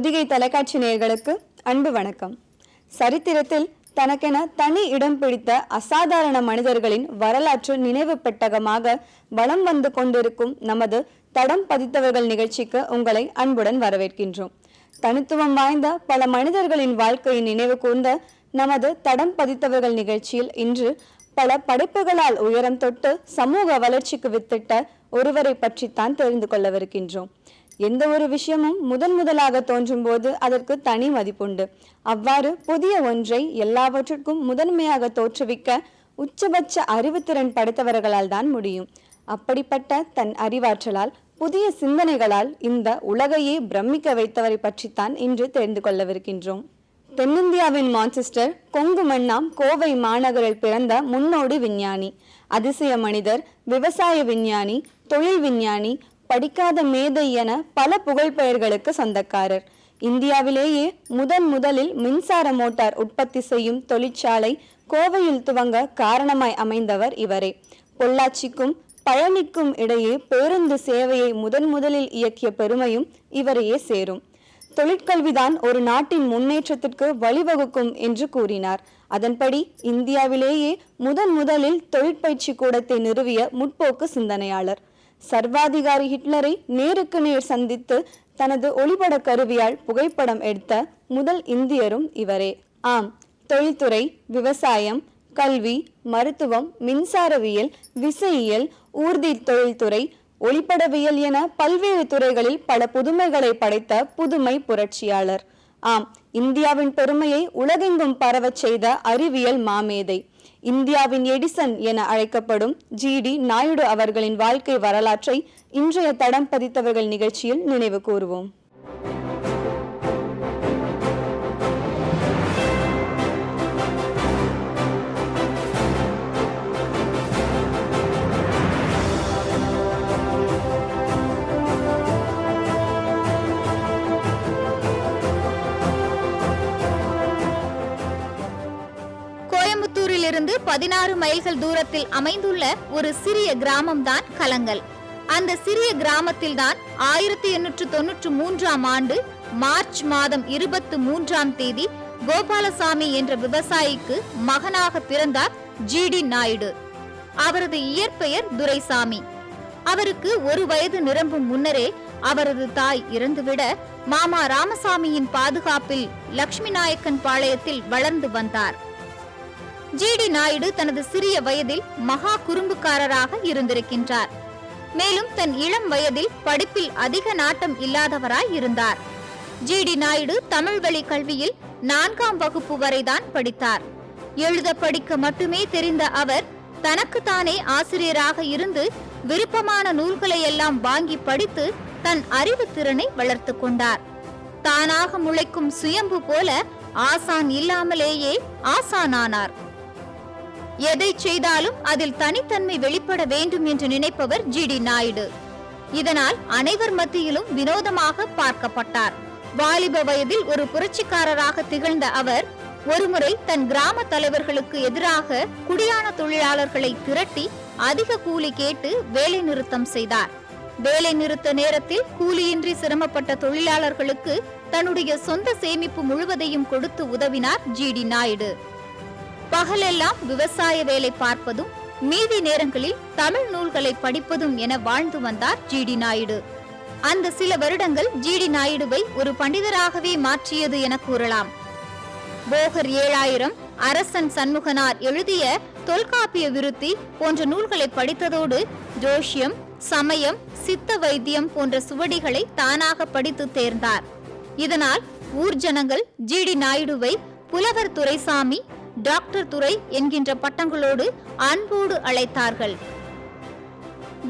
பொதிகை தொலைக்காட்சி நேயர்களுக்கு அன்பு வணக்கம். சரித்திரத்தில் தனக்கென தனி இடம் பிடித்த அசாதாரண மனிதர்களின் வரலாற்று நினைவு பெட்டகமாக வலம் வந்து கொண்டிருக்கும் நமது தடம் பதித்தவர்கள் நிகழ்ச்சிக்கு உங்களை அன்புடன் வரவேற்கின்றோம். தனித்துவம் வாய்ந்த பல மனிதர்களின் வாழ்க்கையை நினைவு கூர்ந்த நமது தடம் பதித்தவர்கள் நிகழ்ச்சியில் இன்று பல படைப்புகளால் உயரம் தொட்டு சமூக வளர்ச்சிக்கு வித்திட்ட ஒருவரை பற்றித்தான் தெரிந்து கொள்ளவிருக்கின்றோம். எந்த ஒரு விஷயமும் முதலாக தோன்றும் போது அதற்கு தனி மதிப்புண்டு. அவ்வாறு புதிய ஒன்றை எல்லாவற்றிற்கும் முதன்மையாக தோற்றுவிக்க உச்சபட்ச அறிவுத்திறன் படைத்தவர்களால் தான் முடியும். அப்படிப்பட்ட தன் அறிவாற்றலால் புதிய சிந்தனைகளால் இந்த உலகையே பிரமிக்க வைத்தவரை பற்றித்தான் இன்று தெரிந்து கொள்ளவிருக்கின்றோம். தென்னிந்தியாவின் மான்செஸ்டர் கொங்கு மண்ணாம் கோவை மாநகரில் பிறந்த முன்னோடி விஞ்ஞானி, அதிசய மனிதர், விவசாய விஞ்ஞானி, தொழில் விஞ்ஞானி, படிக்காத மேதை என பல புகழ்பெயர்களுக்கு சொந்தக்காரர். இந்தியாவிலேயே முதலில் மின்சார மோட்டார் உற்பத்தி செய்யும் தொழிற்சாலை கோவையில் துவங்க காரணமாய் அமைந்தவர் இவரே. பொள்ளாச்சிக்கும் பழனிக்கும் இடையே பேருந்து சேவையை முதலில் இயக்கிய பெருமையும் இவரையே சேரும். தொழிற்கல்விதான் ஒரு நாட்டின் முன்னேற்றத்திற்கு வழிவகுக்கும் என்று கூறினார். அதன்படி இந்தியாவிலேயே முதலில் தொழிற்பயிற்சி கூடத்தை நிறுவிய முற்போக்கு சிந்தனையாளர். சர்வாதிகாரி ஹிட்லரை நேருக்கு நேர் சந்தித்து தனது ஒளிப்பட கருவியால் புகைப்படம் எடுத்த முதல் இந்தியரும் இவரே. ஆம், தொழில்துறை, விவசாயம், கல்வி, மருத்துவம், மின்சாரவியல், விசையியல், ஊர்தி தொழில்துறை, ஒளிப்படவியல் என பல்வேறு துறைகளில் பல புதுமைகளை படைத்த புதுமை புரட்சியாளர். ஆம், இந்தியாவின் பெருமையை உலகெங்கும் பரவச் செய்த அறிவியல் மாமேதை. இந்தியாவின் எடிசன் என அழைக்கப்படும் ஜி.டி. நாயுடு அவர்களின் வாழ்க்கை வரலாற்றை இன்றைய தடம் பதித்தவர்கள் நிகழ்ச்சியில் நினைவு கூறுவோம். இருந்து 16 மைல்கள் தூரத்தில் அமைந்துள்ள ஒரு சிறிய கிராமம் தான் கலங்கல். அந்த சிறிய கிராமத்தில் தான் 1893ஆம் ஆண்டு மார்ச் மாதம் 23ஆம் தேதி கோபாலசாமி என்ற விவசாயிக்கு மகனாக பிறந்தார் ஜி.டி. நாயுடு. அவரது இயற்பெயர் துரைசாமி. அவருக்கு 1 வயது நிரம்பும் முன்னரே அவரது தாய் இறந்துவிட மாமா ராமசாமியின் பாதுகாப்பில் லட்சுமி நாயக்கன் பாளையத்தில் வளர்ந்து வந்தார். ஜி.டி. நாயுடு தனது சிறிய வயதில் மகா குறும்புக்காரராக இருந்திருக்கின்றார். மேலும் தன் இளம் வயதில் படிப்பில் அதிக நாட்டம் இல்லாதவராய் இருந்தார். ஜி.டி. நாயுடு தமிழ் வழி கல்வியில் 4ஆம் வகுப்பு வரைதான் படித்தார். எழுத படிக்க மட்டுமே தெரிந்த அவர் தனக்குத்தானே ஆசிரியராக இருந்து விருப்பமான நூல்களை எல்லாம் வாங்கி படித்து தன் அறிவு திறனை வளர்த்து கொண்டார். தானாக முளைக்கும் சுயம்பு போல ஆசான் இல்லாமலேயே ஆசானானார். எதை செய்தாலும் அதில் தனித்தன்மை வெளிப்பட வேண்டும் என்று நினைப்பவர் ஜி.டி. நாயுடு. இதனால் அனைவர் மத்தியிலும் வினோதமாக பார்க்கப்பட்டார். வாலிப வயதில் ஒரு புரட்சிக்காரராக திகழ்ந்த அவர் ஒருமுறை தன் கிராம தலைவர்களுக்கு எதிராக குடியான தொழிலாளர்களை திரட்டி அதிக கூலி கேட்டு வேலை நிறுத்தம் செய்தார். வேலை நிறுத்த நேரத்தில் கூலியின்றி சிரமப்பட்ட தொழிலாளர்களுக்கு தன்னுடைய சொந்த சேமிப்பு முழுவதையும் கொடுத்து உதவினார் ஜி.டி. நாயுடு. பகலெல்லாம் விவசாய வேலை பார்ப்பதும் மீதி நேரங்களில் தமிழ் நூல்களை படிப்பதும் என வாழ்ந்து வந்தார் ஜி.டி. நாயுடு. அந்த சில வருடங்கள் ஜி.டி. நாயுடுவை ஒரு பண்டிதராகவே மாற்றியது என கூறலாம். போகர் 7000, அரசன் சண்முகனார் எழுதிய தொல்காப்பிய விருத்தி போன்ற நூல்களை படித்ததோடு ஜோஷியம், சமயம், சித்த வைத்தியம் போன்ற சுவடிகளை தானாக படித்து தேர்ந்தார். இதனால் ஊர் ஜனங்கள் ஜி.டி. நாயுடுவை புலவர் துரைசாமி, டாக்டர் துரை என்கின்ற பட்டங்களோடு அன்போடு அழைத்தார்கள்.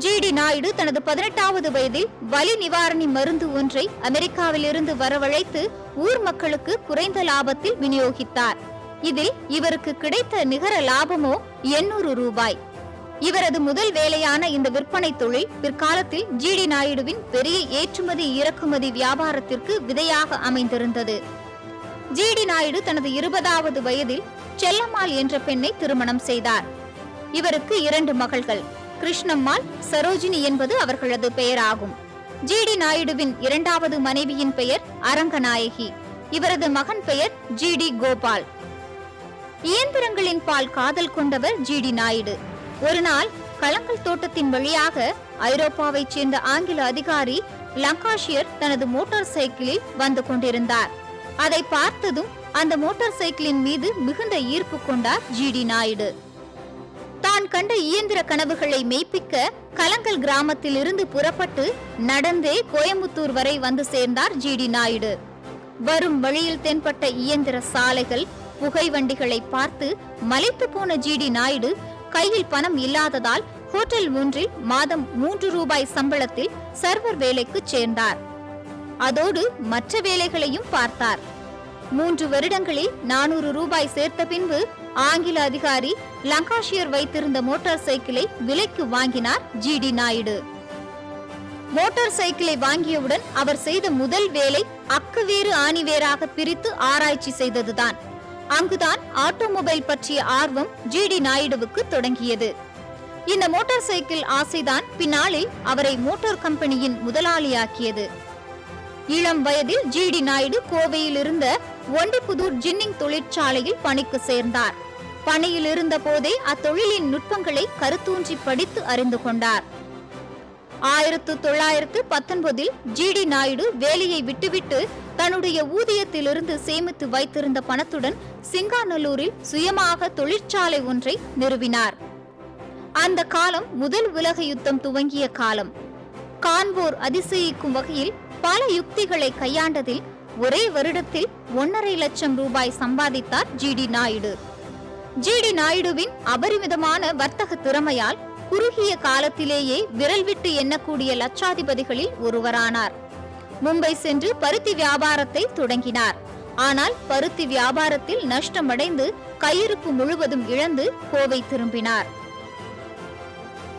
ஜி.டி. நாயுடு தனது 18வது வயதில் வலி நிவாரணி மருந்து ஒன்றை அமெரிக்காவில் இருந்து வரவழைத்து ஊர் மக்களுக்கு குறைந்த லாபத்தில் விநியோகித்தார். இதில் இவருக்கு கிடைத்த நிகர லாபமோ 800 ரூபாய். இவரது முதல் வேலையான இந்த விற்பனை தொழில் பிற்காலத்தில் ஜி.டி. நாயுடுவின் பெரிய ஏற்றுமதி இறக்குமதி வியாபாரத்திற்கு விதையாக அமைந்திருந்தது. ஜி.டி. நாயுடு தனது 20வது வயதில் செல்லம்மாள் என்ற பெண்ணை திருமணம் செய்தார். இவருக்கு 2 மகள்கள், கிருஷ்ணம்மாள், சரோஜினி என்பது அவர்களது பெயராகும். ஜிடி நாயுடுவின் இரண்டாவது மனைவியின் பெயர் அரங்கநாயகி. இவரது மகன் பெயர் ஜிடி கோபால். இயந்திரங்களின் பால் காதல் கொண்டவர் ஜிடி நாயுடு. ஒரு நாள் கலங்கல் தோட்டத்தின் வழியாக ஐரோப்பாவைச் சேர்ந்த ஆங்கில அதிகாரி லங்காஷியர் தனது மோட்டார் சைக்கிளில் வந்து கொண்டிருந்தார். அதை பார்த்ததும் அந்த மோட்டார் சைக்கிளின் மீது மிகுந்த ஈர்ப்பு கொண்டார் ஜிடி நாயுடு. தான் கண்ட இயந்திர கனவுகளை மெய்ப்பிக்க கலங்கல் கிராமத்தில் இருந்து புறப்பட்டு நடந்தே கோயம்புத்தூர் வரை வந்து சேர்ந்தார் ஜிடி நாயுடு. வரும் வழியில் தென்பட்ட இயந்திர சாலைகள், புகை வண்டிகளை பார்த்து மலைத்து போன ஜிடி நாயுடு கையில் பணம் இல்லாததால் ஹோட்டல் ஒன்றில் மாதம் 3 ரூபாய் சம்பளத்தில் சர்வர் வேலைக்கு சேர்ந்தார். அதோடு மற்ற வேலைகளையும் பார்த்தார். 3 வருடங்களில் 400 ரூபாய் சேர்த்த பின்பு ஆங்கில அதிகாரி லங்காஷியர் வைத்திருந்த மோட்டார் சைக்கிளை விலைக்கு வாங்கினார் ஜிடி நாயுடு. மோட்டார் சைக்கிளை வாங்கியவுடன் அவர் செய்த முதல் வேலை அக்குவேறு ஆணிவேராக பிரித்து ஆராய்ச்சி செய்ததுதான். அங்குதான் ஆட்டோமொபைல் பற்றிய ஆர்வம் ஜிடி நாயுடுவுக்கு தொடங்கியது. இந்த மோட்டார் சைக்கிள் ஆசைதான் பின்னாளில் அவரை மோட்டார் கம்பெனியின் முதலாளியாக்கியது. இளம் வயதில் ஜிடி நாயுடு கோவையில் இருந்த ஒண்டிப்புதூர் ஜின்னிங் தொழிற்சாலையில் பணிக்கு சேர்ந்தார். பணியில் இருந்த போதே அத்தொழிலின் நுட்பங்களை கருத்தூன்றி படித்து அறிந்து கொண்டார். 1919 ஜிடி நாயுடு வேலையை விட்டுவிட்டு தன்னுடைய ஊதியத்திலிருந்து சேமித்து வைத்திருந்த பணத்துடன் சிங்காநல்லூரில் சுயமாக தொழிற்சாலை ஒன்றை நிறுவினார். அந்த காலம் முதல் உலக யுத்தம் துவங்கிய காலம். காண்போர் அதிசயிக்கும் வகையில் பல யுக்திகளை கையாண்டதில் ஒரே வருடத்தில் 1.5 லட்சம் ரூபாய் சம்பாதித்தார் ஜிடி நாயுடு. ஜிடி நாயுடுவின் அபரிமிதமான வர்த்தக திறமையால் குறுகிய காலத்திலேயே விரல் விட்டு எண்ணக்கூடிய லட்சாதிபதிகளில் ஒருவரானார். மும்பை சென்று பருத்தி வியாபாரத்தை தொடங்கினார். ஆனால் பருத்தி வியாபாரத்தில் நஷ்டமடைந்து கையிருப்பு முழுவதும் இழந்து கோவை திரும்பினார்.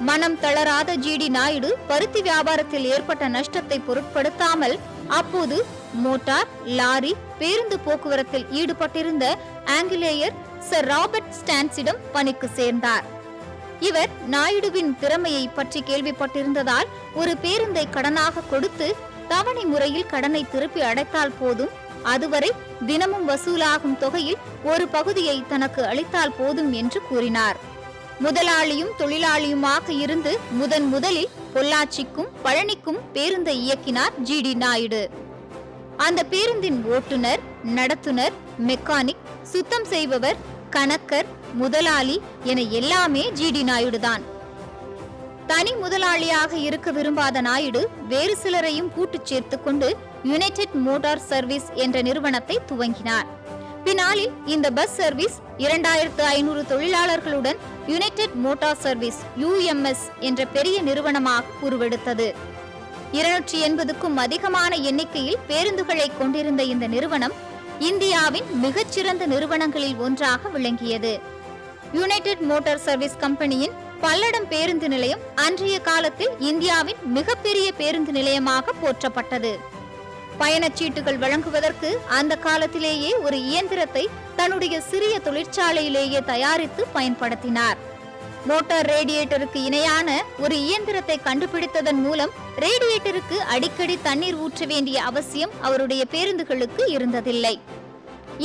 மனம் தளராத ஜிடி நாயுடு பருத்தி வியாபாரத்தில் ஏற்பட்ட நஷ்டத்தை பொருட்படுத்தாமல் அப்போது மோட்டார், லாரி, பேருந்து போக்குவரத்தில் ஈடுபட்டிருந்த ஆங்கிலேயர் சர் ராபர்ட் ஸ்டான்ஸிடம் பணிக்கு சேர்ந்தார். இவர் நாயுடுவின் திறமையை பற்றி கேள்விப்பட்டிருந்ததால் ஒரு பேருந்தை கடனாக கொடுத்து தவணை முறையில் கடனை திருப்பி அடைத்தால் போதும், அதுவரை தினமும் வசூலாகும் தொகையில் ஒரு பகுதியை தனக்கு அளித்தால் போதும் என்று கூறினார். முதலாளியும் தொழிலாளியுமாக இருந்து முதலில் பொள்ளாச்சிக்கும் பழனிக்கும் பேருந்தை இயக்கினார் ஜிடி நாயுடு. அந்த பேருந்தின் ஓட்டுநர், நடத்துனர், மெக்கானிக், சுத்தம் செய்பவர், கணக்கர், முதலாளி என எல்லாமே ஜிடி நாயுடு தான். தனி முதலாளியாக இருக்க விரும்பாத நாயுடு வேறு சிலரையும் கூட்டு சேர்த்து கொண்டு யுனைடெட் மோட்டார் சர்வீஸ் என்ற நிறுவனத்தை துவங்கினார். பின்னாளில் இந்த பஸ் சர்வீஸ் 2500 தொழிலாளர்களுடன் யுனைடெட் மோட்டார் சர்வீஸ் UMS என்ற பெரிய நிறுவனமாக உருவெடுத்தது. 280க்கும் அதிகமான எண்ணிக்கையில் பேருந்துகளை கொண்டிருந்த இந்த நிறுவனம் இந்தியாவின் மிகச்சிறந்த நிறுவனங்களில் ஒன்றாக விளங்கியது. யுனைடெட் மோட்டார் சர்வீஸ் கம்பெனியின் பல்லடம் பேருந்து நிலையம் அன்றைய காலத்தில் இந்தியாவின் மிகப்பெரிய பேருந்து நிலையமாக போற்றப்பட்டது. பயணச்சீட்டுகள் வழங்குவதற்கு அந்த காலத்திலேயே ஒரு இயந்திரத்தை தன்னுடைய சிறிய தொழிற்சாலையிலேயே தயாரித்து பயன்படுத்தினார். மோட்டார் ரேடியேட்டருக்கு இணையான ஒரு இயந்திரத்தை கண்டுபிடித்ததன் மூலம் ரேடியேட்டருக்கு அடிக்கடி தண்ணீர் ஊற்ற வேண்டிய அவசியம் அவருடைய பேருந்துகளுக்கு இருந்ததில்லை.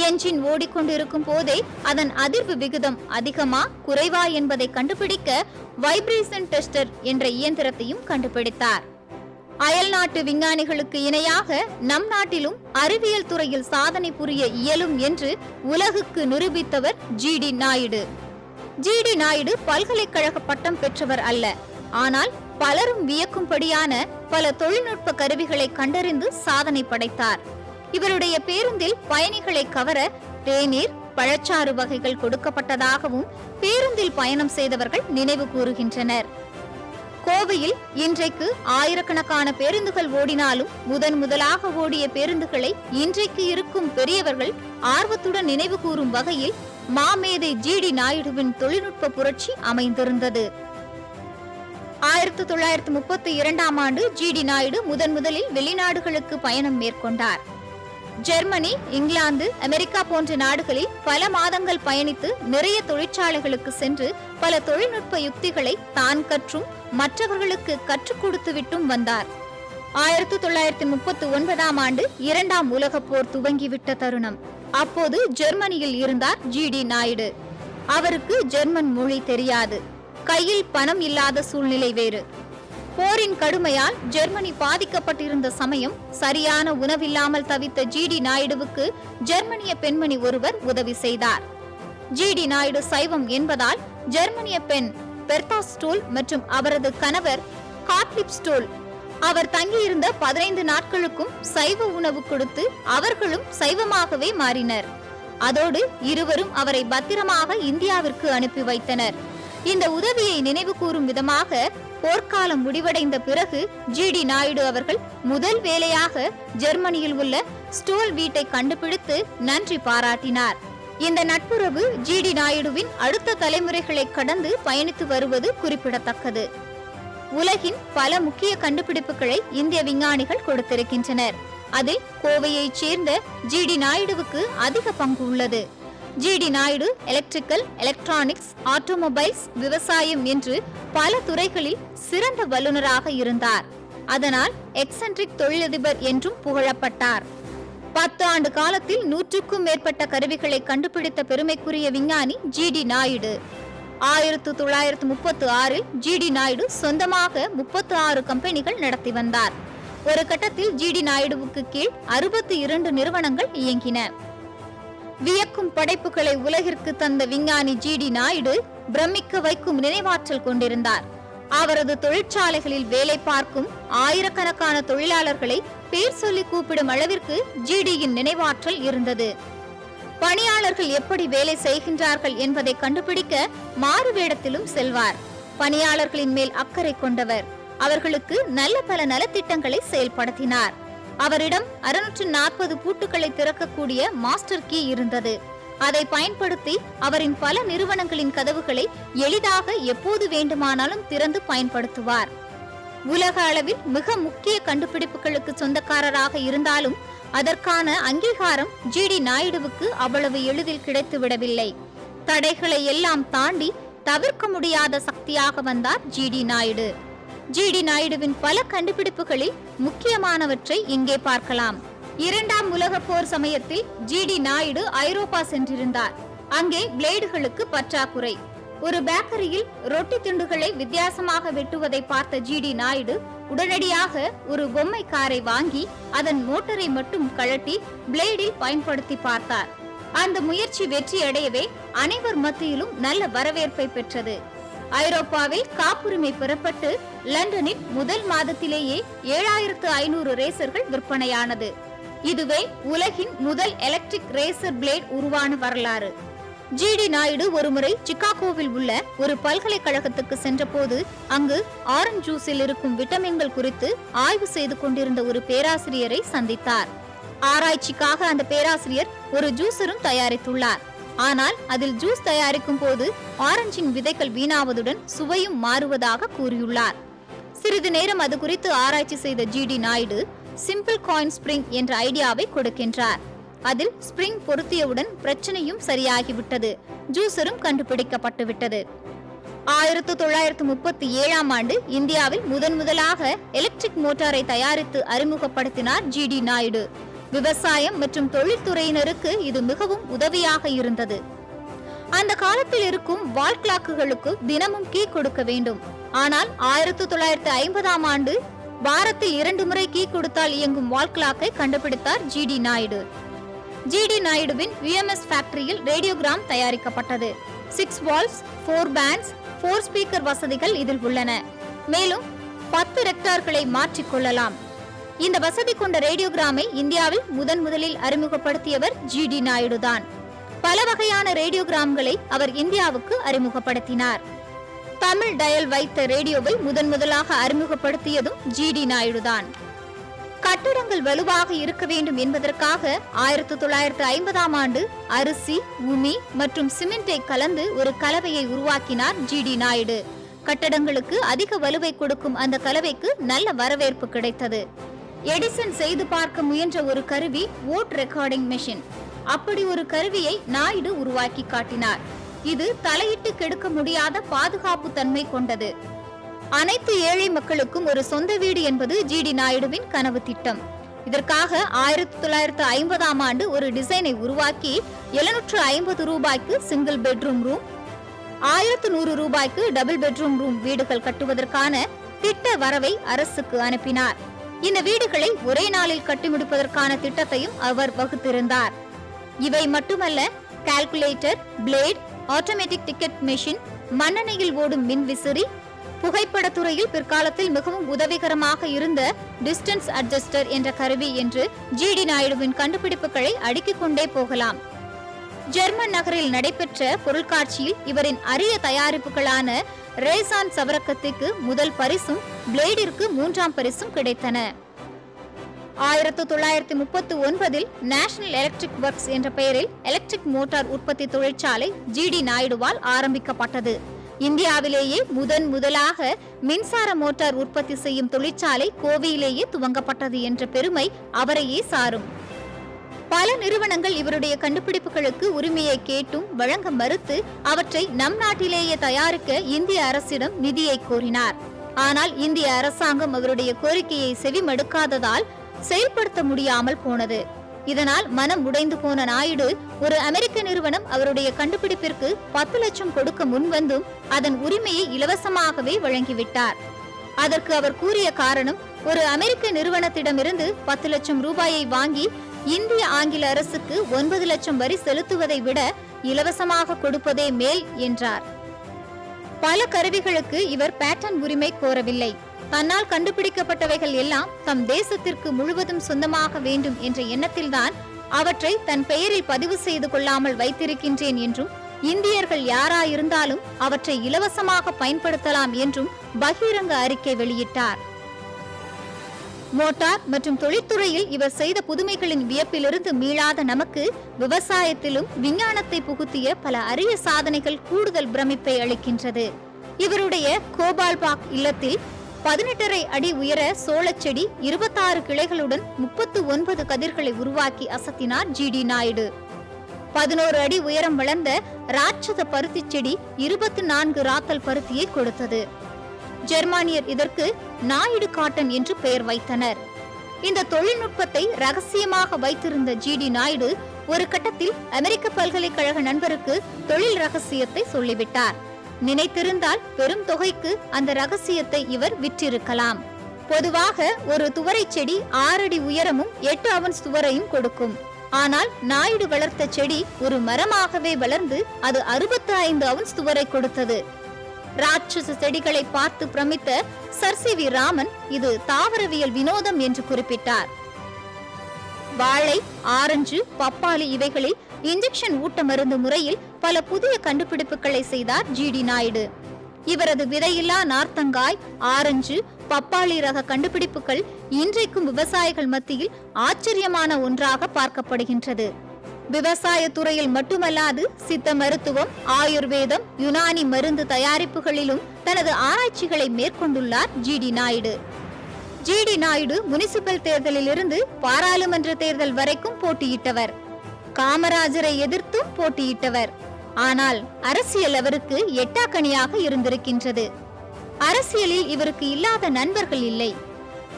என்ஜின் ஓடிக்கொண்டிருக்கும் போதே அதன் அதிர்வு விகிதம் அதிகமா குறைவா என்பதை கண்டுபிடிக்க வைப்ரேஷன் டெஸ்டர் என்ற இயந்திரத்தையும் கண்டுபிடித்தார். அயல் நாட்டு விஞ்ஞானிகளுக்கு இணையாக நம் நாட்டிலும் அறிவியல் துறையில் சாதனை புரிய இயலும் என்று உலகுக்கு நிரூபித்தவர் ஜிடி நாயுடு. ஜிடி நாயுடு பல்கலைக்கழக பட்டம் பெற்றவர் அல்ல. ஆனால் பலரும் வியக்கும்படியான பல தொழில்நுட்ப கருவிகளை கண்டறிந்து சாதனை படைத்தார். இவருடைய பேருந்தில் பயணிகளை கவர தேநீர், பழச்சாறு வகைகள் கொடுக்கப்பட்டதாகவும் பேருந்தில் பயணம் செய்தவர்கள் நினைவு கூறுகின்றனர். கோவையில் இன்றைக்கு ஆயிரக்கணக்கான பேருந்துகள் ஓடினாலும் முதலாக ஓடிய பேருந்துகளை இன்றைக்கு இருக்கும் பெரியவர்கள் ஆர்வத்துடன் நினைவு கூறும் வகையில் மாமேதை ஜிடி நாயுடுவின் தொழில்நுட்ப புரட்சி அமைந்திருந்தது. 1932ஆம் ஆண்டு ஜிடி நாயுடு முதலில் வெளிநாடுகளுக்கு பயணம் மேற்கொண்டார். ஜெர்மனி, இங்கிலாந்து, அமெரிக்கா போன்ற நாடுகளில் பல மாதங்கள் பயணித்து நிறைய தொழிற்சாலைகளுக்கு சென்று பல தொழில்நுட்ப யுக்திகளை தான் கற்றும் மற்றவர்களுக்கு கற்றுக் கொடுத்து விட்டும் வந்தார். 1939ஆம் ஆண்டு இரண்டாம் உலகப் போர் துவங்கிவிட்ட தருணம். அப்போது ஜெர்மனியில் இருந்தார் ஜிடி நாயுடு. அவருக்கு ஜெர்மன் மொழி தெரியாது. கையில் பணம் இல்லாத சூழ்நிலை வேறு. போரின் கடுமையால் ஜெர்மனி பாதிக்கப்பட்டிருந்த சமயம் சரியான உணவில்லாமல் தவித்த ஜிடி நாயுடுவுக்கு ஜெர்மனிய பெண்மணி ஒருவர் உதவி செய்தார். ஜிடி நாயுடு சைவம் என்பதால் ஜெர்மனிய பெண் பெர்தா ஸ்டோல் மற்றும் அவரது கணவர் காட்லிப் ஸ்டோல் அவர் தங்கியிருந்த 15 நாட்களுக்கும் சைவ உணவு கொடுத்து அவர்களும் சைவமாகவே மாறினர். அதோடு இருவரும் அவரை பத்திரமாக இந்தியாவிற்கு அனுப்பி வைத்தனர். இந்த உதவியை நினைவு கூறும் விதமாக போர்க்காலம் முடிவடைந்த பிறகு ஜிடி நாயுடு அவர்கள் முதல் வேலையாக ஜெர்மனியில் உள்ள ஸ்டோல் வீட்டை கண்டுபிடித்து நன்றி பாராட்டினார். இந்த நட்புறவு ஜிடி நாயுடுவின் அடுத்த தலைமுறைகளை கடந்து பயணித்து வருவது குறிப்பிடத்தக்கது. உலகின் பல முக்கிய கண்டுபிடிப்புகளை இந்திய விஞ்ஞானிகள் கொடுத்திருக்கின்றனர். அதில் கோவையைச் சேர்ந்த ஜிடி நாயுடுவுக்கு அதிக பங்கு உள்ளது. G D Naidu electrical, electronics, automobiles, விவசாயம் என்று பல துறைகளில் சிறந்த வல்லுநராக இருந்தார். அதனால் எக்ஸென்ட்ரிக் தொழிலதிபர் என்றும் புகழப்பட்டார். 10 ஆண்டு காலத்தில் 100க்கும் மேற்பட்ட கருவிகளை கண்டுபிடித்த பெருமைக்குரிய விஞ்ஞானி ஜிடி நாயுடு. 1936இல் ஜிடி நாயுடு சொந்தமாக 36 கம்பெனிகள் நடத்தி வந்தார். ஒரு கட்டத்தில் ஜிடி நாயுடுவுக்கு கீழ் 62 நிறுவனங்கள் இயங்கின. வியக்கும் படைப்புகளை உலகிற்கு தந்த விஞ்ஞானி ஜிடி நாயுடு பிரமிக்க வைக்கும் நினைவாற்றல் கொண்டிருந்தார். அவரது தொழிற்சாலைகளில் வேலை பார்க்கும் ஆயிரக்கணக்கான தொழிலாளர்களை பேர் சொல்லி கூப்பிடும் அளவிற்கு ஜிடியின் நினைவாற்றல் இருந்தது. பணியாளர்கள் எப்படி வேலை செய்கின்றார்கள் என்பதை கண்டுபிடிக்க மாறு வேடத்திலும் செல்வார். பணியாளர்களின் மேல் அக்கறை கொண்டவர். அவர்களுக்கு நல்ல பல நலத்திட்டங்களை செயல்படுத்தினார். அவரிடம் 640 பூட்டுகளை திறக்கக்கூடிய மாஸ்டர் கீ இருந்தது. அதை பயன்படுத்தி அவரின் பல நிறுவனங்களின் கதவுகளை எளிதாக எப்போது வேண்டுமானாலும் திறந்து பயன்படுத்துவார். உலக அளவில் மிக முக்கிய கண்டுபிடிப்புகளுக்கு சொந்தக்காரராக இருந்தாலும் அதற்கான அங்கீகாரம் ஜிடி நாயுடுவுக்கு அவ்வளவு எளிதில் கிடைத்து விடவில்லை. தடைகளை எல்லாம் தாண்டி தவிர்க்க முடியாத சக்தியாக வந்தார் ஜிடி நாயுடு. ஜிடி நாயுடுவின் பல கண்டுபிடிப்புகளில் முக்கியமானவற்றை இங்கே பார்க்கலாம். 2ஆம் உலக போர் சமயத்தில் ஜிடி நாயுடு ஐரோப்பா சென்றிருந்தார். அங்கே பிளேடுகளுக்கு பற்றாக்குறை. ஒரு பேக்கரியில் ரொட்டி துண்டுகளை வித்தியாசமாக வெட்டுவதை பார்த்த ஜிடி நாயுடு உடனடியாக ஒரு பொம்மை காரை வாங்கி அதன் மோட்டரை மட்டும் கழட்டி பிளேடில் பயன்படுத்தி பார்த்தார். அந்த முயற்சி வெற்றி அடையவே அனைவர் மத்தியிலும் நல்ல வரவேற்பை பெற்றது. ஐரோப்பாவில் காப்புரிமை பெறப்பட்டு லண்டனில் முதல் மாதத்திலேயே 7500 ரேசர்கள் விற்பனையானது. இதுவே உலகின் முதல் எலக்ட்ரிக் ரேசர் பிளேட் உருவான வரலாறு. ஜிடி நாயுடு ஒருமுறை சிகாகோவில் உள்ள ஒரு பல்கலைக்கழகத்துக்கு சென்றபோது அங்கு ஆரஞ்சு ஜூஸில் இருக்கும் விட்டமின்கள் குறித்து ஆய்வு செய்து கொண்டிருந்த ஒரு பேராசிரியரை சந்தித்தார். ஆராய்ச்சிக்காக அந்த பேராசிரியர் ஒரு ஜூஸரும் தயாரித்துள்ளார். ஆனால் அதில் ஜூஸ் தயாரிக்கும் போது ஆரஞ்சின் விதைகள் வீணாவதுடன் சுவையும் மாறுவதாக கூறியுள்ளார். சிறிது நேரம் அது குறித்து ஆராய்ச்சி செய்த G D Naidu simple coin spring என்ற ஐடியாவை கொடுக்கின்றார். அதில் ஸ்பிரிங் பொருத்தியவுடன் பிரச்சனையும் சரியாகிவிட்டது. ஜூஸரும் கண்டுபிடிக்கப்பட்டு விட்டது. 1937ஆம் ஆண்டு இந்தியாவில் முதலாக எலக்ட்ரிக் மோட்டாரை தயாரித்து அறிமுகப்படுத்தினார் ஜிடி நாயுடு. விவசாயம் மற்றும் தொழில்துறையினருக்கு இது மிகவும் உதவியாக இருந்தது. அந்த காலத்தில் இருக்கும் வால் கிளாக்குகளுக்கு தினமும் கீ கொடுக்க வேண்டும். ஆனால் 1950ஆம் ஆண்டு வாரத்தில் 2 முறை கீ கொடுத்தால் இயங்கும் வால் கிளாக்கை கண்டுபிடித்தார் ஜிடி நாயுடு. ஜிடி நாயுடுவின் விஎம்எஸ் ஃபேக்டரியில் ரேடியோகிராம் தயாரிக்கப்பட்டது. 6 வால்வ்ஸ், 4 பேண்ட்ஸ், 4 ஸ்பீக்கர் வசதிகள் இதில் உள்ளன. மேலும் 10 ரெக்டார்களை மாற்றிக்கொள்ளலாம். இந்த வசதி கொண்ட ரேடியோகிராமை இந்தியாவில் முதலில் அறிமுகப்படுத்தியவர் ஜிடி நாயுடு தான். பல வகையான ரேடியோகிராம்களை அவர் இந்தியாவுக்கு அறிமுகப்படுத்தினார். தமிழ் டயல் வைத்த ரேடியோவை முதலாக அறிமுகப்படுத்தியதும் ஜிடி நாயுடு தான். கட்டிடங்கள் வலுவாக இருக்க வேண்டும் என்பதற்காக 1950ஆம் ஆண்டு அரிசி, உமி மற்றும் சிமெண்டை கலந்து ஒரு கலவையை உருவாக்கினார் ஜிடி நாயுடு. கட்டடங்களுக்கு அதிக வலுவை கொடுக்கும் அந்த கலவைக்கு நல்ல வரவேற்பு கிடைத்தது. எடிசன் செய்து பார்க்க முயன்ற ஒரு கருவி வோட் ரெக்கார்டிங் மெஷின். அப்படி ஒரு கருவியை நாயுடு உருவாக்கி காட்டினார். இது தலையிட்டு கெடுக்க முடியாத பாதுகாப்பு தன்மை கொண்டது. அனைத்து ஏழை மக்களுக்கும் ஒரு சொந்த வீடு என்பது ஜிடி நாயுடுவின் கனவு திட்டம். இதற்காக 1950ஆம் ஆண்டு ஒரு டிசைனை உருவாக்கி 750 ரூபாய்க்கு சிங்கிள் பெட்ரூம் ரூம், 1100 ரூபாய்க்கு டபுள் பெட்ரூம் ரூம் வீடுகள் கட்டுவதற்கான திட்ட வரவை அரசுக்கு அனுப்பினார். இந்த வீடுகளை ஒரே நாளில் கட்டி முடிப்பதற்கான திட்டத்தையும் அவர் வகுத்திருந்தார். இவை மட்டுமல்ல, calculator, blade, automatic ticket machine, மண்ணெண்ணெயில் ஓடும் மின் விசிறி, புகைப்படத்துறையில் பிற்காலத்தில் மிகவும் உதவிகரமாக இருந்த டிஸ்டன்ஸ் அட்ஜஸ்டர் என்ற கருவி என்று ஜிடி நாயுடுவின் கண்டுபிடிப்புகளை அடுக்கிக் கொண்டே போகலாம். ஜெர்மன் நகரில் நடைபெற்ற பொருட்காட்சியில் இவரின் அரிய தயாரிப்புகளான ரேசான் சவரக்கத்திற்கு முதல் பரிசும் பிளேடிற்கு 3ஆம் பரிசும் கிடைத்தன. 1939இல் நேஷனல் எலக்ட்ரிக் ஒர்க்ஸ் என்ற பெயரில் எலக்ட்ரிக் மோட்டார் உற்பத்தி தொழிற்சாலை ஜிடி நாயுடுவால் ஆரம்பிக்கப்பட்டது. இந்தியாவிலேயே முதலாக மின்சார மோட்டார் உற்பத்தி செய்யும் தொழிற்சாலை கோவையிலேயே துவங்கப்பட்டது என்ற பெருமை அவரையே சாரும். பல நிறுவனங்கள் இவருடைய கண்டுபிடிப்புகளுக்கு உரிமையை கேட்டும் வழங்க மறுத்து அவற்றை நம் நாட்டிலேயே தயாரிக்க இந்திய அரசிடம் நிதியை கோரினார். ஆனால் இந்திய அரசாங்கம் அவருடைய கோரிக்கையை செவிமடுக்காததால் செயல்படுத்த முடியாமல் போனது. இதனால் மனம் உடைந்து போன நாயுடு ஒரு அமெரிக்க நிறுவனம் அவருடைய கண்டுபிடிப்பிற்கு 10 லட்சம் கொடுக்க முன்வந்தும் அதன் உரிமையை இலவசமாகவே வழங்கிவிட்டார். அதற்கு அவர் கூறிய காரணம், ஒரு அமெரிக்க நிறுவனத்திடமிருந்து 10 லட்சம் ரூபாயை வாங்கி இந்திய ஆங்கில அரசுக்கு 9 லட்சம் வரி செலுத்துவதை விட இலவசமாக கொடுப்பதே மேல் என்றார். பல கருவிகளுக்கு இவர் பேட்டன் உரிமை கோரவில்லை. தன்னால் கண்டுபிடிக்கப்பட்டவைகள் எல்லாம் தம் தேசத்திற்கு முழுவதும் சொந்தமாக வேண்டும் என்ற எண்ணத்தில்தான் அவற்றை தன் பெயரில் பதிவு செய்து கொள்ளாமல் வைத்திருக்கின்றேன் என்றும், இந்தியர்கள் யாராயிருந்தாலும் அவற்றை இலவசமாக பயன்படுத்தலாம் என்றும் பகிரங்க அறிக்கை வெளியிட்டார். மோட்டார் மற்றும் தொழில்துறையில் இவர் செய்த புதுமைகளின் வியப்பிலிருந்து மீளாத நமக்கு விவசாயத்திலும் விஞ்ஞானத்தை புகுத்திய பல அரிய சாதனைகள் கூடுதல் பிரமிப்பை அளிக்கின்றது. இவருடைய கோபால்பாக் இல்லத்தில் 18.5 அடி உயர சோளச்செடி 26 கிளைகளுடன் 39 கதிர்களை உருவாக்கி அசத்தினார் ஜிடி நாயுடு. 11 அடி உயரம் வளர்ந்த ராட்சத பருத்தி செடி 24 ராத்தல் பருத்தியை கொடுத்தது. ஜெர்மானியர் இதற்கு நாயுடு காட்டன் என்று பெயர் வைத்தனர். இந்த தொழில்நுட்பத்தை ரகசியமாக வைத்திருந்த ஜிடி நாயுடு ஒரு கட்டத்தில் அமெரிக்க பல்கலைக்கழக நண்பருக்கு தொழில் ரகசியத்தை சொல்லிவிட்டார். நினைத்திருந்தால் பெரும் தொகைக்கு அந்த ரகசியத்தை இவர் விற்றிருக்கலாம். பொதுவாக ஒரு துவரை செடி 6 அடி உயரமும் 8 அவுன்ஸ் துவரையும் கொடுக்கும். ஆனால் நாயுடு வளர்த்த செடி ஒரு மரமாகவே வளர்ந்து அது 65 அவுன்ஸ் துவரை கொடுத்தது. ராட்சச செடிகளை பார்த்து Pramitha sir C V Raman இது தாவரவியல் வினோதம் என்று குறிப்பிட்டார். வாழை, ஆரஞ்சு, பப்பாளி இவைகளில் இன்ஜெக்ஷன் ஊட்ட மருந்து முறையில் பல புதிய கண்டுபிடிப்புகளை செய்தார் ஜிடி நாயுடு. இவரது விதையில்லா நார்த்தங்காய், ஆரஞ்சு, பப்பாளி ரக கண்டுபிடிப்புகள் இன்றைக்கும் விவசாயிகள் மத்தியில் ஆச்சரியமான ஒன்றாக பார்க்கப்படுகின்றது. விவசாய துறையில் மட்டுமல்லாது சித்த மருத்துவம், ஆயுர்வேதம், யுனானி மருந்து தயாரிப்புகளிலும் தனது ஆராய்ச்சிகளை மேற்கொண்டுள்ளார் G D Naidu. G D Naidu municipal தேர்தலில் இருந்து பாராளுமன்ற தேர்தல் வரைக்கும் போட்டியிட்டவர். காமராஜரை எதிர்த்தும் போட்டியிட்டவர். ஆனால் அரசியல் அவருக்கு எட்டாக்கணியாக இருந்திருக்கின்றது. அரசியலில் இவருக்கு இல்லாத நண்பர்கள் இல்லை.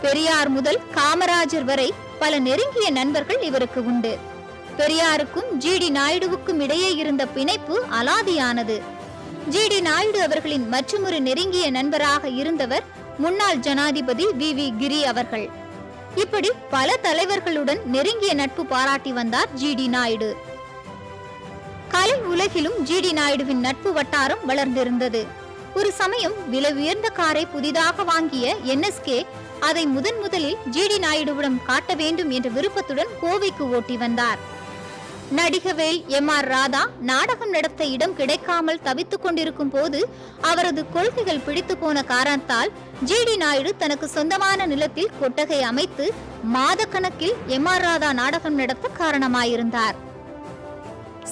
பெரியார் முதல் காமராஜர் வரை பல நெருங்கிய நண்பர்கள் இவருக்கு உண்டு. பெரியாருக்கும் ஜிடி நாயுடுவுக்கும் இடையே இருந்த பிணைப்பு அலாதியானது. ஜிடி நாயுடு அவர்களின் மற்றொரு நெருங்கிய நண்பராக இருந்தவர் முன்னாள் ஜனாதிபதி வி கிரி அவர்கள். இப்படி பல தலைவர்களுடன் நெருங்கிய நட்பு பாராட்டி வந்தார் ஜிடி நாயுடு. கலை உலகிலும் ஜிடி நாயுடுவின் நட்பு வட்டாரம் வளர்ந்திருந்தது. ஒரு சமயம் விலை உயர்ந்த காரை புதிதாக வாங்கிய NSK அதை முதலில் ஜிடி நாயுடுவிடம் காட்ட வேண்டும் என்ற விருப்பத்துடன் கோவைக்கு ஓட்டி வந்தார். நடிகவேல் MR ராதா நாடகம் நடத்த இடம் கிடைக்காமல் தவித்துக் கொண்டிருக்கும் போது அவரது கொள்கைகள் பிடித்து போன காரணத்தால் ஜிடி நாயுடு தனக்கு சொந்தமான நிலத்தில் கொட்டகை அமைத்து மாத கணக்கில் MR ராதா நாடகம் நடத்த காரணமாயிருந்தார்.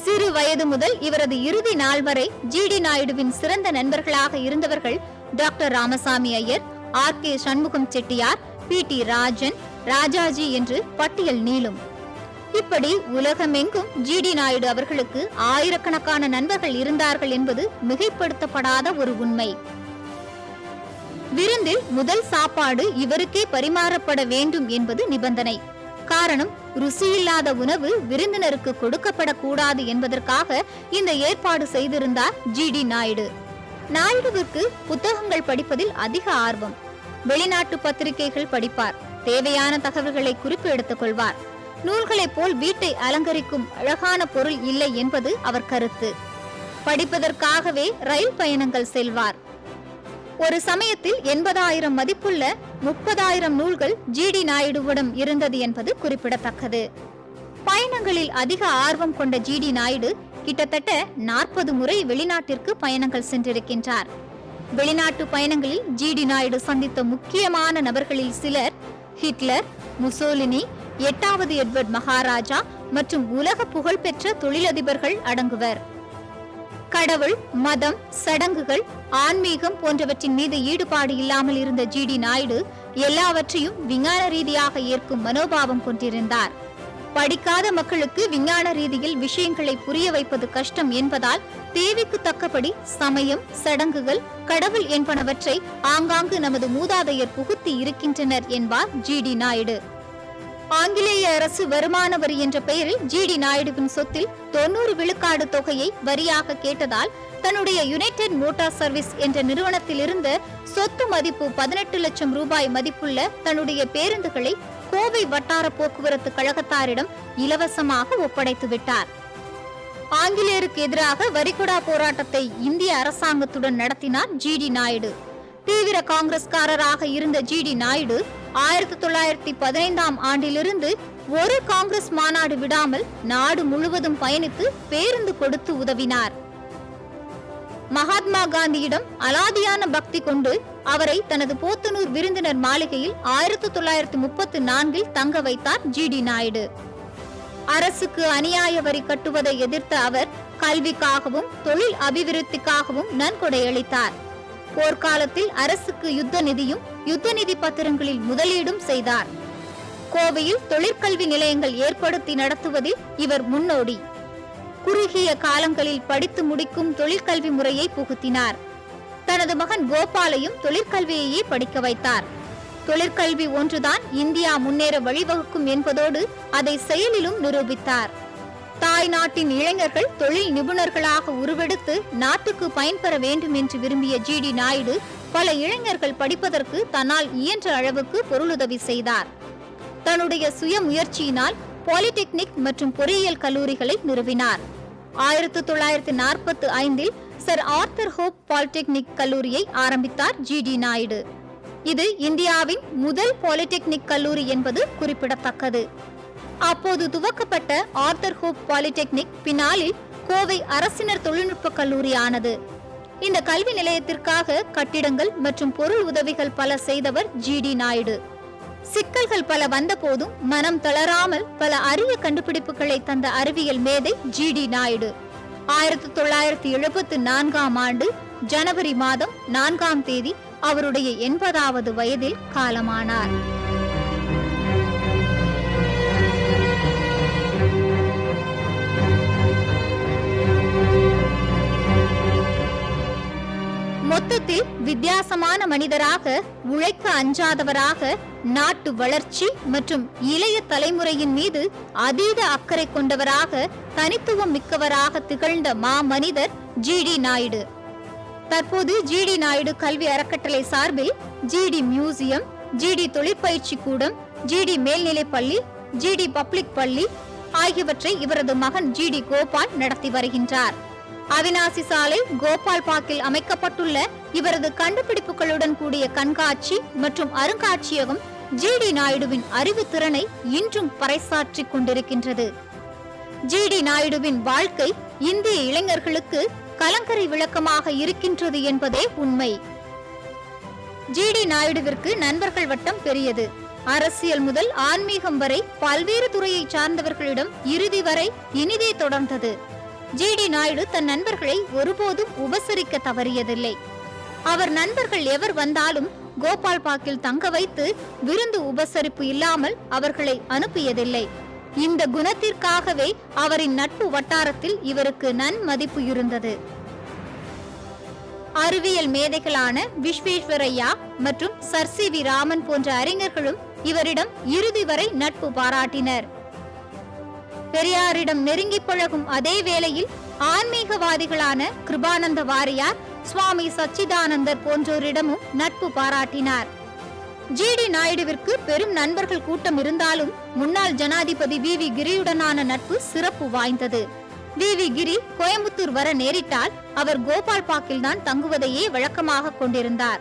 சிறு வயது முதல் இவரது இறுதி நாள் வரை ஜிடி நாயுடுவின் சிறந்த நண்பர்களாக இருந்தவர்கள் doctor Ramasamy Iyer, RK Shanmugam Chettiar, PT Rajan, Rajaji என்று பட்டியல் நீளும். இப்படி உலகமெங்கும் ஜிடி நாயுடு அவர்களுக்கு ஆயிரக்கணக்கான நண்பர்கள் இருந்தார்கள் என்பது மிகைப்படுத்தப்படாத ஒரு உண்மை. விருந்தில் முதல் சாப்பாடு இவருக்கே பரிமாறப்பட வேண்டும் என்பது நிபந்தனை. காரணம், ருசியில்லாத உணவு விருந்தினருக்கு கொடுக்கப்படக்கூடாது என்பதற்காக இந்த ஏற்பாடு செய்திருந்தார் ஜிடி நாயுடு. நாயுடுவுக்கு புத்தகங்கள் படிப்பதில் அதிக ஆர்வம். வெளிநாட்டு பத்திரிகைகள் படிப்பார். தேவையான தகவல்களை குறிப்பு எடுத்துக் கொள்வார். நூல்களைப் போல் வீட்டை அலங்கரிக்கும் அழகான பொருள் இல்லை என்பது அவர் கருத்து. படிப்பதற்காகவே ரயில் பயணங்கள் செல்வார். ஒரு சமயத்தில் 80,000 மதிப்புள்ள 30,000 நூல்கள் ஜிடி நாயுடுவிடம் இருந்தது என்பது குறிப்பிடத்தக்கது. பயணங்களில் அதிக ஆர்வம் கொண்ட ஜிடி நாயுடு கிட்டத்தட்ட 40 முறை வெளிநாட்டிற்கு பயணங்கள் சென்றிருக்கின்றார். வெளிநாட்டு பயணங்களில் ஜிடி நாயுடு சந்தித்த முக்கியமான நபர்களில் சிலர் ஹிட்லர், முசோலினி, 8வது எட்வர்ட் மகாராஜா மற்றும் உலக புகழ்பெற்ற தொழிலதிபர்கள் அடங்குவர். கடவுள், மதம், சடங்குகள், ஆன்மீகம் போன்றவற்றின் மீது ஈடுபாடு இல்லாமல் இருந்த ஜிடி நாயுடு எல்லாவற்றையும் விஞ்ஞான ரீதியாக ஏற்கும் மனோபாவம் கொண்டிருந்தார். படிக்காத மக்களுக்கு விஞ்ஞான ரீதியில் விஷயங்களை புரிய வைப்பது கஷ்டம் என்பதால் தேவைக்கு தக்கபடி சமயம், சடங்குகள், கடவுள் என்பனவற்றை ஆங்காங்கு நமது மூதாதையர் புகுத்தி இருக்கின்றனர் என்பார் ஜிடி நாயுடு. ஆங்கிலேய அரசு வருமான வரி என்ற பெயரில் ஜிடி நாயுடுவின் சொத்தில் 90 விழுக்காடு தொகையை வரியாக கேட்டதால் தன்னுடைய யுனைடெட் மோட்டார் சர்வீஸ் என்ற நிறுவனத்தில் இருந்த சொத்து மதிப்பு 18 லட்சம் ரூபாய் மதிப்புள்ள தன்னுடைய பேருந்துகளை கோவை வட்டார போக்குவரத்து கழகத்தாரிடம் இலவசமாக ஒப்படைத்து விட்டார். ஆங்கிலேயருக்கு எதிராக வரிகொடா போராட்டத்தை இந்திய அரசாங்கத்துடன் நடத்தினார் ஜிடி நாயுடு. தீவிர காங்கிரஸ்காரராக இருந்த ஜிடி நாயுடு 1915ஆம் ஆண்டிலிருந்து ஒரு காங்கிரஸ் மாநாடு விடாமல் நாடு முழுவதும் பயணித்து பேருந்து கொடுத்து உதவினார். மகாத்மா காந்தியிடம் அலாதியான பக்தி கொண்டு அவரை தனது போத்தனூர் விருந்தினர் மாளிகையில் 1934இல் தங்க வைத்தார் ஜிடி நாயுடு. அரசுக்கு அநியாய வரி கட்டுவதை எதிர்த்த அவர் கல்விக்காகவும் தொழில் அபிவிருத்திக்காகவும் நன்கொடை அளித்தார். போர்க்காலத்தில் அரசுக்கு யுத்த நிதியும் யுத்த நிதி பத்திரங்களில் முதலீடும் செய்தார். கோவையில் தொழிற்கல்வி நிலையங்கள் ஏற்படுத்தி நடத்துவதில் இவர் முன்னோடி. குறுகிய காலங்களில் படித்து முடிக்கும் தொழிற்கல்வி முறையை புகுத்தினார். தனது மகன் கோபாலையும் தொழிற்கல்வியையே படிக்க வைத்தார். தொழிற்கல்வி ஒன்றுதான் இந்தியா முன்னேற வழிவகுக்கும் என்பதோடு அதை செயலிலும் நிரூபித்தார். தாய் நாட்டின் இளைஞர்கள் தொழில் நிபுணர்களாக உருவெடுத்து நாட்டுக்கு பயன்பெற வேண்டும் என்று விரும்பிய ஜிடி நாயுடு பல இளைஞர்கள் படிப்பதற்கு தன்னால் இயன்ற அளவுக்கு பொருளுதவி செய்தார். தன்னுடைய சுய முயற்சியினால் பாலிடெக்னிக் மற்றும் பொறியியல் கல்லூரிகளை நிறுவினார். 1945இல் சர் ஆர்தர் ஹோப் பாலிடெக்னிக் கல்லூரியை ஆரம்பித்தார் ஜிடி நாயுடு. இது இந்தியாவின் முதல் பாலிடெக்னிக் கல்லூரி என்பது குறிப்பிடத்தக்கது. அப்போது துவக்கப்பட்ட ஆர்தர் ஹோப் பாலிடெக்னிக் பின்னாளில் கோவை அரசினர் தொழில்நுட்ப கல்லூரி ஆனது. இந்த கல்வி நிலையத்திற்காக கட்டிடங்கள் மற்றும் பொருள் உதவிகள் பல செய்தவர் ஜிடி நாயுடு. சிக்கல்கள் பல வந்த போதும் மனம் தளராமல் பல அரிய கண்டுபிடிப்புகளை தந்த அறிவியல் மேதை ஜிடி நாயுடு 1974ஆம் ஆண்டு ஜனவரி மாதம் 4ஆம் தேதி அவருடைய 80வது வயதில் காலமானார். மொத்தத்தில் வித்தியாசமான மனிதராக, உழைக்க அஞ்சாதவராக, நாட்டு வளர்ச்சி மற்றும் இளைய தலைமுறையின் மீது அதீத அக்கறை கொண்டவராக, தனித்துவம் மிக்கவராக திகழ்ந்த மாமனிதர் ஜிடி நாயுடு. தற்போது ஜிடி நாயுடு கல்வி அறக்கட்டளை சார்பில் ஜிடி மியூசியம், ஜிடி தொழிற்பயிற்சி கூடம், ஜிடி மேல்நிலைப் பள்ளி, ஜிடி பப்ளிக் பள்ளி ஆகியவற்றை இவரது மகன் ஜிடி கோபால் நடத்தி வருகின்றார். அவினாசி சாலை கோபால் பார்க்கில் அமைக்கப்பட்டுள்ள இவரது கண்டுபிடிப்புகளுடன் கூடிய கண்காட்சி மற்றும் அருங்காட்சியகம் ஜிடி நாயுடுவின் அறிவு திறனை இன்றும் பறைசாற்றிக் கொண்டிருக்கின்றது. ஜிடி நாயுடுவின் வாழ்க்கை இந்திய இளைஞர்களுக்கு கலங்கரை விளக்கமாக இருக்கின்றது என்பதே உண்மை. ஜிடி நாயுடுவிற்கு நண்பர்கள் வட்டம் பெரியது. அரசியல் முதல் ஆன்மீகம் வரை பல்வேறு துறையை சார்ந்தவர்களிடம் இறுதி வரை இனிதே தொடர்ந்தது. ஜிடி நாயுடு தன் நண்பர்களை ஒருபோதும் உபசரிக்க தவறியதில்லை. அவர் நண்பர்கள் எவர் வந்தாலும் கோபால் பார்க்கில் தங்க வைத்து விருந்து உபசரிப்பு இல்லாமல் அவர்களை அனுப்பியதில்லை. இந்த குணத்திற்காகவே அவரின் நட்பு வட்டாரத்தில் இவருக்கு நன்மதிப்பு இருந்தது. அறிவியல் மேதைகளான விஸ்வேஸ்வரய்யா மற்றும் சர் சி வி ராமன் போன்ற அறிஞர்களும் இவரிடம் இறுதி வரை நட்பு பாராட்டினர். பெரியாரிடம் நெருங்கி பழகும் அதே வேளையில் ஆன்மீகவாதிகளான கிருபானந்த வாரியார், சுவாமி சச்சிதானந்தர் போன்றோரிடமும் நட்பு பாராட்டினார். ஜிடி நாயுடுவிற்கு பெரும் நண்பர்கள் கூட்டம் இருந்தாலும் முன்னாள் ஜனாதிபதி வி கிரியுடனான நட்பு சிறப்பு வாய்ந்தது. வி கிரி கோயம்புத்தூர் வர நேரிட்டால் அவர் கோபால் பார்க்கில் தான் தங்குவதையே வழக்கமாக கொண்டிருந்தார்.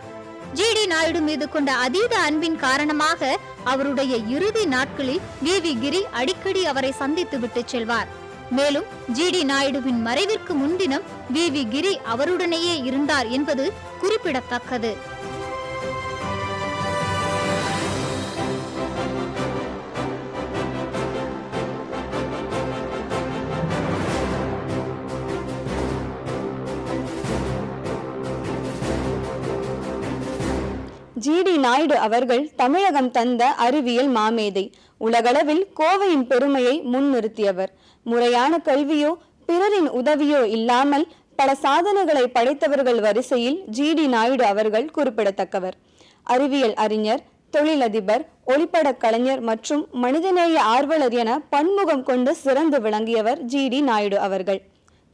ஜிடி நாயுடு மீது கொண்ட அதீத அன்பின் காரணமாக அவருடைய இறுதி நாட்களில் வி கிரி அடிக்கடி அவரை சந்தித்து விட்டு செல்வார். மேலும் ஜிடி நாயுடுவின் மறைவிற்கு முன்தினம் வி கிரி அவருடனேயே இருந்தார் என்பது குறிப்பிடத்தக்கது. ஜிடி நாயுடு அவர்கள் தமிழகம் தந்த அறிவியல் மாமேதை. உலகளவில் கோவையின் பெருமையை முன்னிறுத்தியவர். முறையான கல்வியோ பிறரின் உதவியோ இல்லாமல் பல சாதனைகளை படைத்தவர்கள் வரிசையில் ஜிடி நாயுடு அவர்கள் குறிப்பிடத்தக்கவர். அறிவியல் அறிஞர், தொழிலதிபர், ஒளிப்பட கலைஞர் மற்றும் மனிதநேய ஆர்வலர் என பன்முகம் கொண்டு சிறந்து விளங்கியவர் ஜிடி நாயுடு அவர்கள்.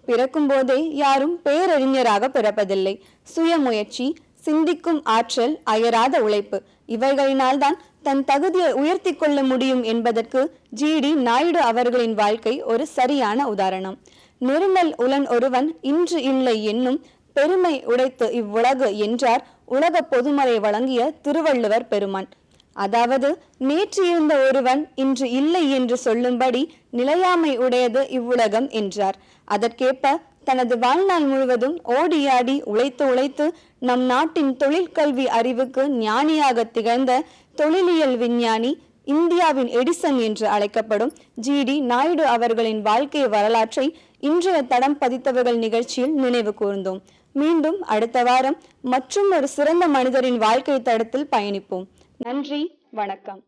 பிறக்கும் போதே யாரும் பேரறிஞராக பிறப்பதில்லை. சுயமுயற்சி, சிந்திக்கும் ஆற்றல், அயராத உழைப்பு இவைகளினால்தான் தன் தகுதியை உயர்த்தி கொள்ள முடியும் என்பதற்கு ஜிடி நாயுடு அவர்களின் வாழ்க்கை ஒரு சரியான உதாரணம். நெருங்கல் உலன் ஒருவன் இன்று இல்லை என்னும் பெருமை உடைத்து இவ்வுலகு என்றார் உலக பொதுமறை வழங்கிய திருவள்ளுவர் பெருமான். அதாவது நேற்று இருந்த ஒருவன் இன்று இல்லை என்று சொல்லும்படி நிலையாமை உடையது இவ்வுலகம் என்றார். அதற்கேற்ப தனது வாழ்நாள் முழுவதும் ஓடியாடி உழைத்து நம் நாட்டின் தொழிற்கல்வி அறிவுக்கு ஞானியாக திகழ்ந்த தொழிலியல் விஞ்ஞானி, இந்தியாவின் எடிசன் என்று அழைக்கப்படும் ஜிடி நாயுடு அவர்களின் வாழ்க்கை வரலாற்றை இன்றைய தடம் பதித்தவர்கள் நிகழ்ச்சியில் நினைவு கூர்ந்தோம். மீண்டும் அடுத்த வாரம் மற்றும் ஒரு சிறந்த மனிதரின் வாழ்க்கை தடத்தில் பயணிப்போம். நன்றி, வணக்கம்.